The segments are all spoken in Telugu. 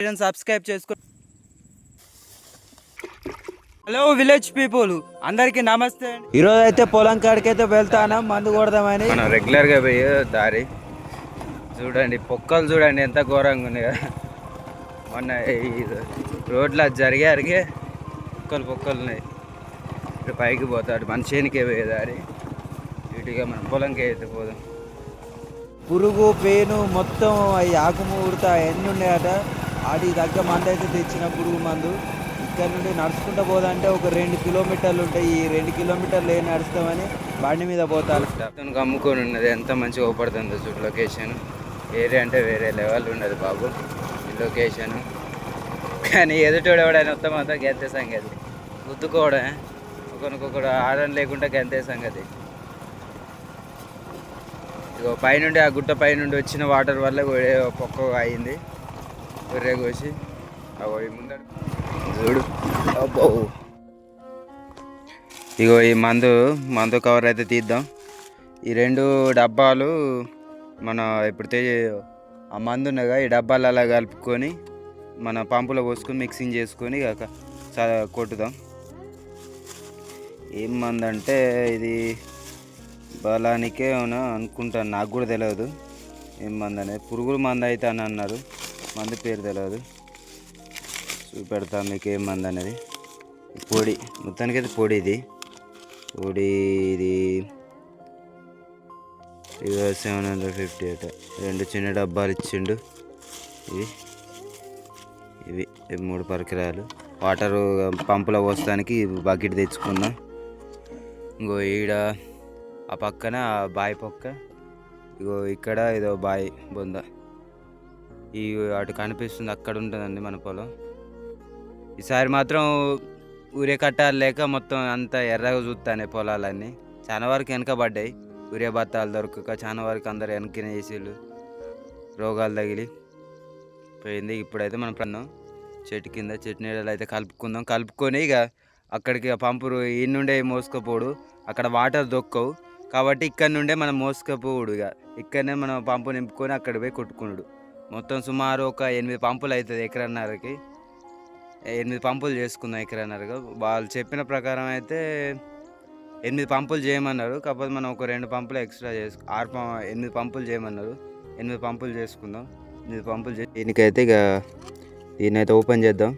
సబ్స్క్రైబ్ చేసుకో. హలో విలేజ్ పీపుల్, అందరికి నమస్తే. ఈరోజు అయితే పొలం కాడికైతే వెళ్తాను మందు కొడదామని. మనం రెగ్యులర్గా పోయే దారి చూడండి, పొక్కలు చూడండి ఎంత ఘోరంగా ఉంది కదా. మొన్న ఈ రోడ్ల జరిగే పొక్కలు ఉన్నాయి. ఇక్కడ పైకి పోతాడు మన చేనికే పోయే దారి. ఇటుగా మన పొలంకి అయితే పోదాం. పురుగు పేను మొత్తం అవి ఆకుము ఉడతా ఎన్ని ఉన్నాయట. వాటికి తగ్గ మందు అయితే తెచ్చిన పురుగు మందు. ఇక్కడ నుండి నడుచుకుంటూ పోదంటే ఒక 2 కిలోమీటర్లు ఉంటాయి. ఈ 2 కిలోమీటర్లు ఏం నడుస్తామని బండి మీద పోతాను. అమ్ముకొని ఉన్నది ఎంత మంచిగా ఉపడుతుందో చూడు. లొకేషన్ ఏరియా అంటే వేరే లెవెల్ ఉన్నది బాబు ఈ లొకేషన్. కానీ ఎదుటోడు ఎవడైనా మొత్తం అంతా గంతే సంగతి. గుద్దుకోవడం ఒకరికొకడు ఆడడం లేకుండా గంతే సంగతి. ఇగో పైనుండి ఆ గుట్ట పైనుండి వచ్చిన వాటర్ వల్ల పొక్క అయింది. గొర్రె కోసి అవి ముందర చూడు. అబ్బో, ఇగో ఈ మందు కవర్ అయితే తీద్దాం. ఈ 2 డబ్బాలు మన ఇప్పుడు ఆ మందు ఉన్నగా ఈ డబ్బాలు అలా కలుపుకొని మన పంపులో పోసుకొని మిక్సింగ్ చేసుకొని కొట్టుదాం. ఏం మందు అంటే ఇది బలానికే అవునా అనుకుంటాను, నాకు కూడా తెలియదు ఏం మందు అనేది. పురుగుల మందు అయితే అని అన్నారు, మందు పేరు తెలియదు. చూపెడతా మీకు ఏం మందు అనేది. పొడి మొత్తానికైతే పొడి ఇది 750 అట. 2 చిన్న డబ్బాలు ఇచ్చిండు. ఇవి 3 పరికరాలు. వాటరు పంపులో పోస్తానికి బకెట్ తెచ్చుకుందాం. ఇంకో ఈడ ఆ పక్కన బావి పక్క, ఇగో ఇక్కడ ఏదో బావి బొంద ఈ అటు కనిపిస్తుంది, అక్కడ ఉంటుందండి మన పొలం. ఈసారి మాత్రం ఊరే కట్టాలు లేక మొత్తం అంతా ఎర్రగా చూస్తానే పొలాలన్నీ. చాలా వరకు వెనకబడ్డాయి. ఊరే బత్తాలు దొరకక చాలా వరకు అందరు వెనక్కిన చేసేళ్ళు, రోగాలు తగిలి పోయింది. ఇప్పుడైతే మనం పన్ను చెట్టు కింద చెట్టు నీడలు అయితే కలుపుకొని ఇక అక్కడికి పంపురు ఈ నుండే మోసుకపోడు. అక్కడ వాటర్ దొక్కవు కాబట్టి ఇక్కడ నుండే మనం మోసుకపోడు. ఇక్కడనే మనం పంపు నింపుకొని అక్కడ పోయి కొట్టుకున్నాడు. మొత్తం సుమారు ఒక 8 పంపులు అవుతుంది ఎకరన్నరకి. 8 పంపులు చేసుకుందాం ఎకరన్నరగా. వాళ్ళు చెప్పిన ప్రకారం అయితే 8 పంపులు చేయమన్నారు. కాకపోతే మనం ఒక 2 పంపులు ఎక్స్ట్రా 8 పంపులు చేయమన్నారు. 8 పంపులు చేసుకుందాం. 8 పంపులు దీనికైతే ఇక దీన్నైతే ఓపెన్ చేద్దాం.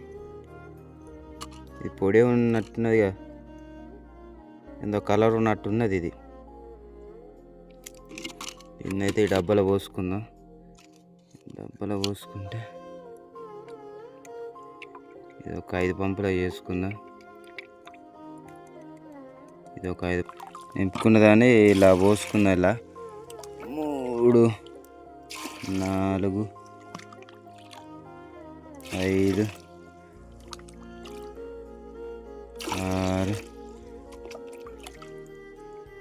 ఇది పొడి ఉన్నట్టున్నది, ఎంతో కలర్ ఉన్నట్టున్నది. దీన్నైతే ఈ డబ్బాలో పోసుకుందాం. డబ్బాలో పోసుకుంటే ఇది ఒక 5 పంపులు చేసుకుందాం. ఇది ఒక 5 నింపుకున్న దాన్ని ఇలా పోసుకుందాం. ఇలా 3 4 5 6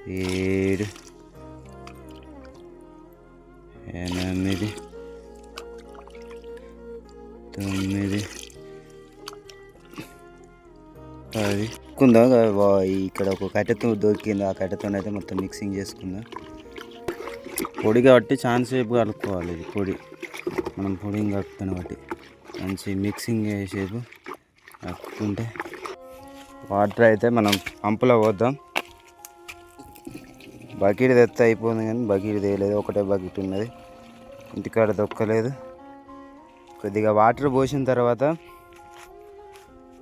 7 8 9 10 కుందాం. ఇక్కడ ఒక కట్టెతో దొరికింది, ఆ కట్టెతో అయితే మొత్తం మిక్సింగ్ చేసుకుందాం. పొడి కాబట్టి ఛాన్స్ సేపు కలుపుకోవాలి. ఇది పొడి మనం పొడిని కలుపుతాను కాబట్టి మంచి మిక్సింగ్ చేసేపు కలుపుకుంటే వాటర్ అయితే మనం పంపులో పోద్దాం. బకెట్ తెస్తే అయిపోయింది కానీ బకెట్ తేయలేదు. ఒకటే బకెట్ ఉన్నది, ఇంటికాడ దొక్కలేదు. కొద్దిగా వాటర్ పోసిన తర్వాత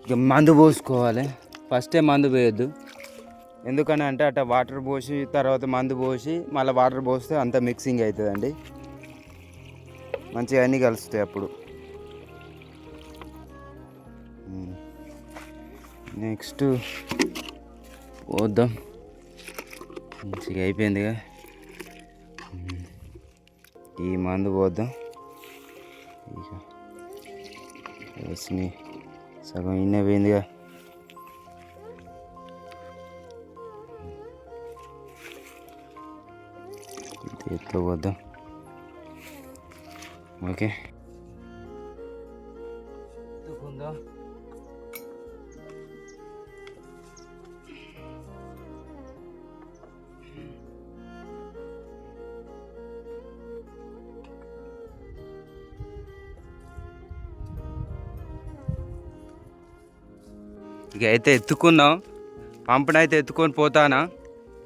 ఇక మందు పోసుకోవాలి. ఫస్టే మందు పోయొద్దు, ఎందుకని అంటే అట్లా వాటర్ పోసి తర్వాత మందు పోసి మళ్ళీ వాటర్ పోస్తే అంత మిక్సింగ్ అవుతుందండి, మంచిగా అన్నీ కలుస్తాయి అప్పుడు. నెక్స్ట్ పోద్దాం. మంచిగా అయిపోయిందిగా, ఈ మందు పోద్దాం. ఇక వేసి సగం ఇన్నే పోయిందిగా. ఎత్తులో పోద్దాం. ఓకే ఎత్తుకుందాం. ఇక అయితే ఎత్తుకున్నాం, పంపునైతే ఎత్తుకొని పోతానా.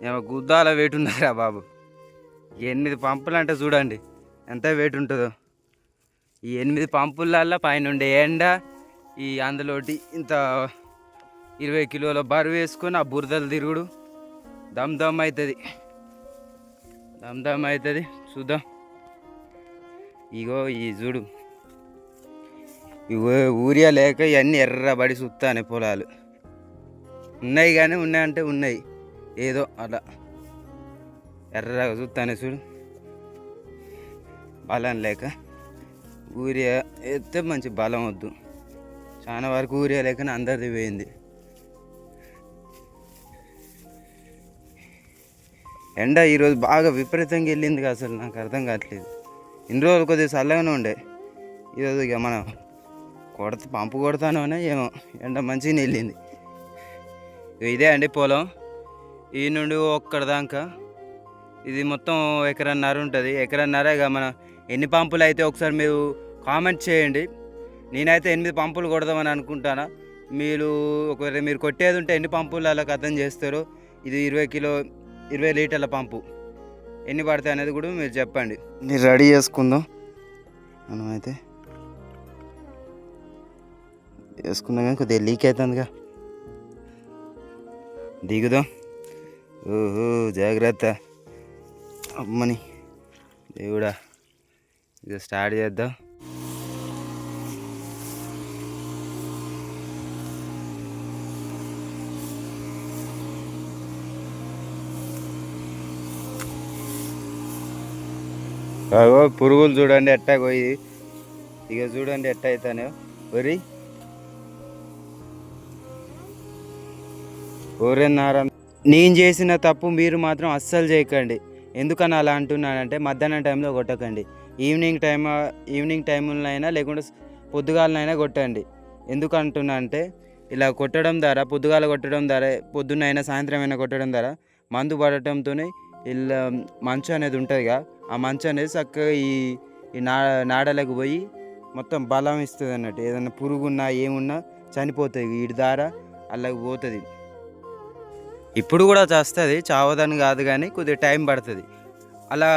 ఏమో గుద్దాల వెయిట్ ఉన్నారా బాబు. 8 పంపులు అంటే చూడండి ఎంత వెయిట్ ఉంటుందో. ఈ 8 పంపులల్లో పైనుండే ఎండ, ఈ అందులోటి ఇంత 20 కిలోల బరువు వేసుకొని ఆ బురదలు తిరుగుడు దమ్ దమ్ అవుతుంది, దమ్ దమ్ అవుతుంది. చూద్దాం. ఇగో ఈ చూడు, ఇగో ఊరియా లేక ఇవన్నీ ఎర్రబడి చూస్తానే పొలాలు ఉన్నాయి, కానీ ఉన్నాయంటే ఉన్నాయి ఏదో అలా ఎర్రగా చూస్తానే చూడు. బలం లేక ఊరియా వేస్తే మంచి బలం వద్దు, చాలా వరకు ఊరియా లేకనే అందరిది పోయింది. ఎండ ఈరోజు బాగా విపరీతంగా వెళ్ళింది, అసలు నాకు అర్థం కావట్లేదు. ఇన్ని రోజులు కొద్దిగా చల్లగానే ఉండే, ఈరోజు ఇక మనం పంపు కొడతాను అనే ఏమో ఎండ మంచిగా వెళ్ళింది. ఇదే అండి పొలం, ఈ నుండి ఒక్కడి దాకా ఇది మొత్తం ఎకరన్నర ఉంటుంది. ఎకరన్నర ఇక మనం ఎన్ని పంపులు అయితే ఒకసారి మీరు కామెంట్ చేయండి. నేనైతే 8 పంపులు కొడదామని అనుకుంటాను. ఒకవేళ మీరు కొట్టేది ఉంటే ఎన్ని పంపులు అలా అర్థం చేస్తారో. ఇది 20 లీటర్ల పంపు ఎన్ని పడతాయి అనేది కూడా మీరు చెప్పండి. మీరు రెడీ చేసుకుందాం, మనమైతే వేసుకున్నాం కానీ కొద్దిగా లీక్ అవుతుందిగా, దిగుదాం. ఓహో జాగ్రత్త అమ్మని దేవుడా. ఇక స్టార్ట్ చేద్దాం. పురుగులు చూడండి ఎట్టా పోయి, ఇక చూడండి ఎట్ట అవుతానే వరి ఓరెన్నారా. నేను చేసిన తప్పు మీరు మాత్రం అస్సలు చేయకండి. ఎందుకని అలా అంటున్నానంటే మధ్యాహ్నం టైంలో కొట్టకండి, ఈవినింగ్ టైంలో లేకుంటే పొద్దుగాలనైనా కొట్టండి. ఎందుకు అంటున్నా అంటే ఇలా కొట్టడం ద్వారా, పొద్దుగాల కొట్టడం ద్వారా, పొద్దున్నైనా సాయంత్రం అయినా కొట్టడం ద్వారా మందు పడటంతో ఇలా మంచు అనేది ఉంటుందిగా, ఆ మంచు అనేది చక్కగా ఈ నాడలకు పోయి మొత్తం బలం ఇస్తుంది అన్నట్టు. ఏదైనా పురుగున్నా ఏమున్నా చనిపోతుంది, వీటి ద్వారా అలాగ పోతుంది. ఇప్పుడు కూడా చేస్తుంది, చావదని కాదు, కానీ కొద్దిగా టైం పడుతుంది. అలా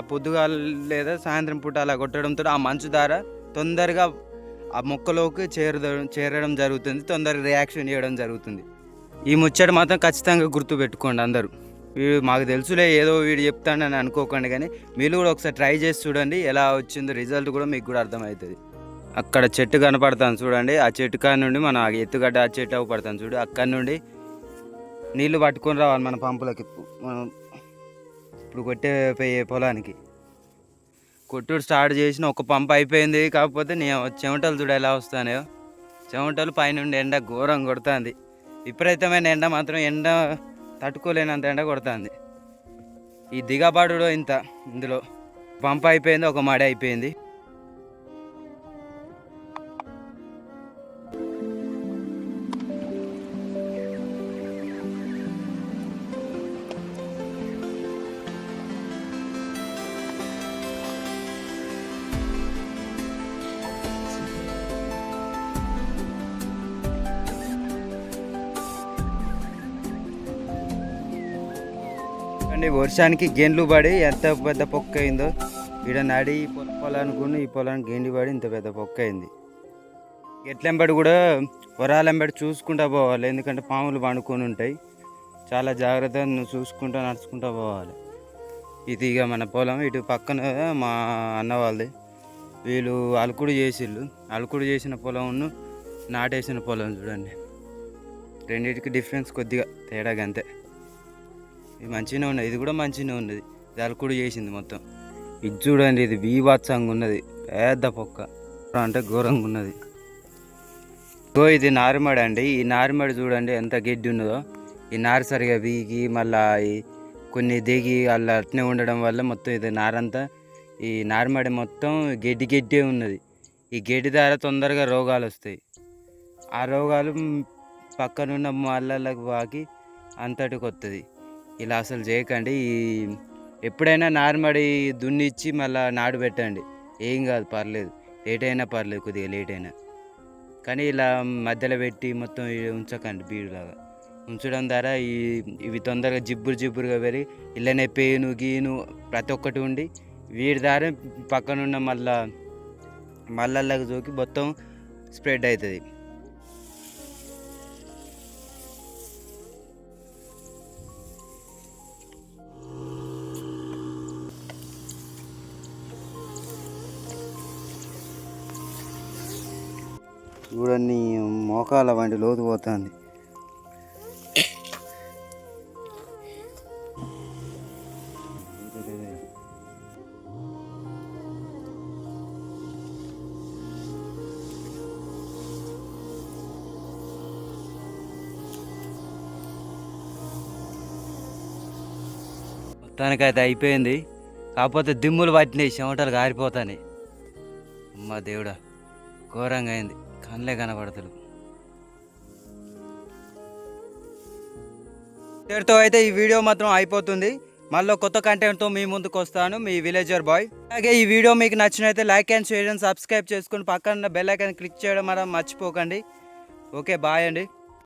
పొద్దుగాల లేదా సాయంత్రం పూట అలా కొట్టడంతో ఆ మంచు ద్వారా తొందరగా ఆ మొక్కలోకి చేరడం జరుగుతుంది, తొందరగా రియాక్షన్ చేయడం జరుగుతుంది. ఈ ముచ్చట మాత్రం ఖచ్చితంగా గుర్తుపెట్టుకోండి అందరూ. మాకు తెలుసులే ఏదో వీడు చెప్తాడని అనుకోకండి, కానీ మీరు కూడా ఒకసారి ట్రై చేసి చూడండి, ఎలా వచ్చిందో రిజల్ట్ కూడా మీకు కూడా అర్థమవుతుంది. అక్కడ చెట్టు కనపడతాను చూడండి, ఆ చెట్టు కాడ నుండి మన ఎత్తుగడ్డ ఆ చెట్టు అవి పడతాను చూడు, అక్కడి నుండి నీళ్ళు పట్టుకొని రావాలి మన పంపులకి. మనం ఇప్పుడు కొట్టే పొలానికి కొట్టుడు స్టార్ట్ చేసిన ఒక పంపు అయిపోయింది. కాకపోతే నేను చెమటలు చూడ ఎలా వస్తానో, చెమటలు పైనుండి ఎండ ఘోరం కొడుతుంది. విపరీతమైన ఎండ మాత్రం, ఎండ తట్టుకోలేనంత ఎండ కొడుతుంది. ఈ దిగబాడు ఇందులో పంపు అయిపోయింది, ఒక మడి అయిపోయింది. వర్షానికి గేండ్లు పడి ఎంత పెద్ద పొక్క అయిందో. ఈడ నాడి పొలానికి ఈ పొలానికి గేండి పడి ఇంత పెద్ద పొక్క అయింది. ఎట్లెంబడి కూడా వరాలెంబడి చూసుకుంటూ పోవాలి, ఎందుకంటే పాములు పండుకొని ఉంటాయి. చాలా జాగ్రత్తగా చూసుకుంటూ నడుచుకుంటూ పోవాలి. ఇది ఇక మన పొలం, ఇటు పక్కన మా అన్న వాళ్ళది. వీళ్ళు అలుకుడు చేసిన పొలం నాటేసిన పొలం చూడండి, రెండింటికి డిఫరెన్స్ కొద్దిగా తేడాగా అంతే. ఇది మంచిగానే ఉన్నది, ఇది కూడా మంచిగానే ఉన్నది. ఇది అలుకుడు చేసింది మొత్తం. ఇది చూడండి, ఇది బీభత్సంగా ఉన్నది, పెద్ద పొక్క అంటే ఘోరంగా ఉన్నది. ఇది నారుమడి అండి. ఈ నారుమడి చూడండి ఎంత గడ్డి ఉన్నదో. ఈ నారు సరిగా బీగి మళ్ళీ కొన్ని దిగి అలా అట్నే ఉండడం వల్ల మొత్తం ఇది నారంతా, ఈ నారుమడి మొత్తం గడ్డే ఉన్నది. ఈ గడ్డి ద్వారా తొందరగా రోగాలు వస్తాయి. ఆ రోగాలు పక్కనున్న మళ్ళకు పాకి అంతటికి వస్తుంది. ఇలా అసలు చేయకండి. ఎప్పుడైనా నారుమడి దున్నిచ్చి మళ్ళీ నాడు పెట్టండి, ఏం కాదు, పర్లేదు. లేట్ అయినా పర్లేదు, కొద్దిగా లేట్ అయినా. కానీ ఇలా మధ్యలో పెట్టి మొత్తం ఉంచకండి బీడులాగా. ఉంచడం ద్వారా ఇవి తొందరగా జిబ్బురుగా పెరిగి ఇళ్ళనే పేను గీను ప్రతి ఒక్కటి ఉండి వీడి ద్వారా పక్కనున్న మళ్ళకి జోకి మొత్తం స్ప్రెడ్ అవుతుంది. చూడండి మోకాల వంటి లోతు పోతుంది. మొత్తానికైతే అయిపోయింది. కాకపోతే దిమ్ములు పట్టినాయి, చెమటలు గారిపోతాయి. అమ్మ దేవుడా, ఘోరంగా అయింది, కళ్ళే కనబడతలు. ఇక్కడితో అయితే ఈ వీడియో మాత్రం అయిపోతుంది. మళ్ళీ కొత్త కంటెంట్తో మీ ముందుకు వస్తాను, మీ విలేజర్ బాయ్. అలాగే ఈ వీడియో మీకు నచ్చినైతే like and share and subscribe చేసుకుని పక్కన బెల్ ఐకాన్ క్లిక్ చేయడం మనం మర్చిపోకండి. ఓకే, బాయ్ అండి.